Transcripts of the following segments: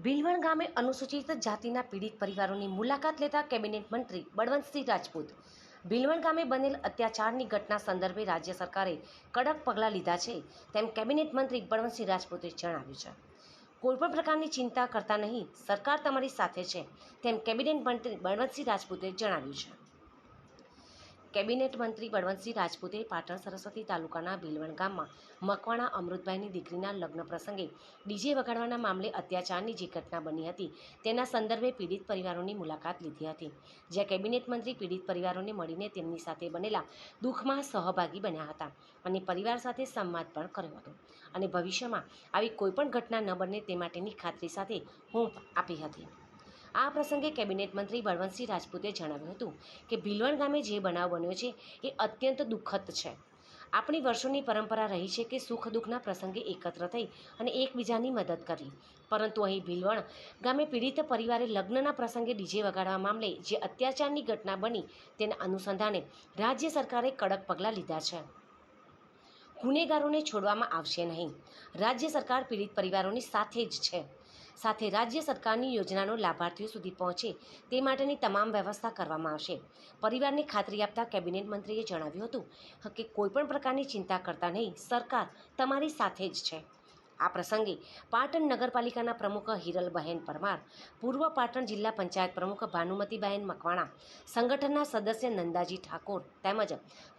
ભીલવણ ગામે અનુસૂચિત જાતિના પીડિત પરિવારોની મુલાકાત લેતા કેબિનેટ મંત્રી બળવંતસિંહ રાજપૂત. ભીલવણ ગામે બનેલ અત્યાચારની ઘટના સંદર્ભે રાજ્ય સરકારે કડક પગલાં લીધા છે તેમ કેબિનેટ મંત્રી બળવંતસિંહ રાજપૂતે જણાવ્યું છે. કોઈપણ પ્રકારની ચિંતા કરતા નહીં, સરકાર તમારી સાથે છે તેમ કેબિનેટ મંત્રી બળવંતસિંહ રાજપૂતે જણાવ્યું છે. કેબિનેટ મંત્રી બળવંતસિંહ રાજપૂતે પાટણ સરસ્વતી તાલુકાના ભીલવણ ગામમાં મકવાણા અમૃતભાઈની દીકરીના લગ્ન પ્રસંગે ડીજે વગાડવાના મામલે અત્યાચારની જે ઘટના બની હતી તેના સંદર્ભે પીડિત પરિવારોની મુલાકાત લીધી હતી, જ્યાં કેબિનેટ મંત્રી પીડિત પરિવારોને મળીને તેમની સાથે બનેલા દુઃખમાં સહભાગી બન્યા હતા અને પરિવાર સાથે સંવાદ પણ કર્યો હતો અને ભવિષ્યમાં આવી કોઈપણ ઘટના ન બને તે માટેની ખાતરી સાથે હૂંફ આપી હતી. આ પ્રસંગે કેબિનેટ મંત્રી બળવંતસિંહ રાજપૂતે જણાવ્યું હતું કે ભીલવણ ગામે જે બનાવ બન્યો છે એ અત્યંત દુઃખદ છે. આપણી વર્ષોની પરંપરા રહી છે કે સુખ દુઃખના પ્રસંગે એકત્ર થઈ અને એકબીજાની મદદ કરવી, પરંતુ અહીં ભીલવણ ગામે પીડિત પરિવારે લગ્નના પ્રસંગે ડીજે વગાડવા મામલે જે અત્યાચારની ઘટના બની તેના અનુસંધાને રાજ્ય સરકારે કડક પગલાં લીધા છે. ગુનેગારોને છોડવામાં આવશે નહીં. રાજ્ય સરકાર પીડિત પરિવારોની સાથે જ છે. સાથે રાજ્ય સરકારની યોજનાનો લાભાર્થીઓ સુધી પહોંચે તે માટેની તમામ વ્યવસ્થા કરવામાં આવશે. પરિવારને ખાતરી આપતા કેબિનેટ મંત્રીએ જણાવ્યું હતું કે કોઈપણ પ્રકારની ચિંતા કરતા નહીં, સરકાર તમારી સાથે જ છે. આ પ્રસંગે પાટણ નગરપાલિકાના પ્રમુખ હિરલબહેન પરમાર, પૂર્વ પાટણ જિલ્લા પંચાયત પ્રમુખ ભાનુમતીબહેન મકવાણા, સંગઠનના સદસ્ય નંદાજી ઠાકોર તેમજ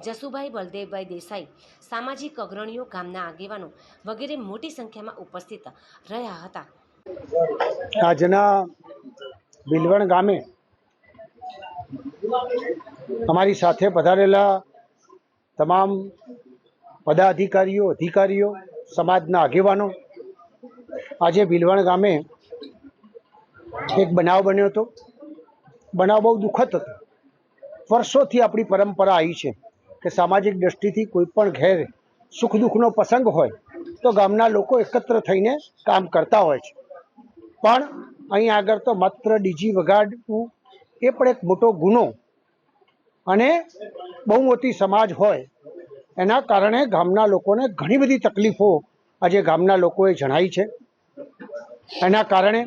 જસુભાઈ બલદેવભાઈ દેસાઈ, સામાજિક અગ્રણીઓ, ગામના આગેવાનો વગેરે મોટી સંખ્યામાં ઉપસ્થિત રહ્યા હતા. આજના ભીલવણ ગામે અમારી સાથે પધારેલા તમામ પદાધિકારીઓ, અધિકારીઓ, સમાજના આગેવાનો, આજે ભીલવણ ગામે એક બનાવ બન્યો હતો. બનાવ બહુ દુઃખદ હતો. વર્ષોથી આપણી પરંપરા આવી છે કે સામાજિક દ્રષ્ટિથી કોઈ પણ ઘેર સુખ દુઃખનો પ્રસંગ હોય તો ગામના લોકો એકત્ર થઈને કામ કરતા હોય છે. પણ અહીં આગળ તો માત્ર ડીજી વગાડવું એ પણ એક મોટો ગુનો અને બહુ મોટી સમાજ હોય એના કારણે ગામના લોકોને ઘણી બધી તકલીફો આજે ગામના લોકોએ જણાવી છે. એના કારણે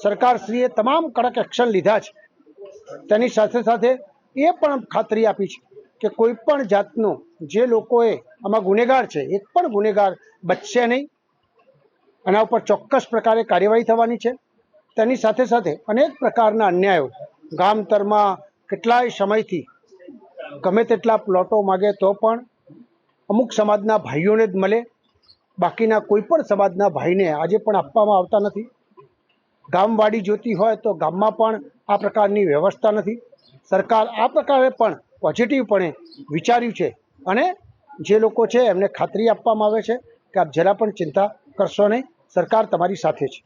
સરકારશ્રીએ તમામ કડક એક્શન લીધા છે. તેની સાથે સાથે એ પણ ખાતરી આપી છે કે કોઈ પણ જાતનો જે લોકોએ આમાં ગુનેગાર છે એક પણ ગુનેગાર બચશે નહીં. એના ઉપર ચોક્કસ પ્રકારે કાર્યવાહી થવાની છે. તેની સાથે સાથે અનેક પ્રકારના અન્યાયો ગામતરમાં કેટલાય સમયથી ગમે તેટલા પ્લોટો માગે તો પણ અમુક સમાજના ભાઈઓને જ મળે, બાકીના કોઈ પણ સમાજના ભાઈને આજે પણ આપવામાં આવતા નથી. ગામવાડી જોતી હોય તો ગામમાં પણ આ પ્રકારની વ્યવસ્થા નથી. સરકાર આ પ્રકારે પણ પોઝિટિવપણે વિચાર્યું છે અને જે લોકો છે એમને ખાતરી આપવામાં આવે છે કે આપ જરા પણ ચિંતા કરશો નહીં, સરકાર તમારી સાથે છે.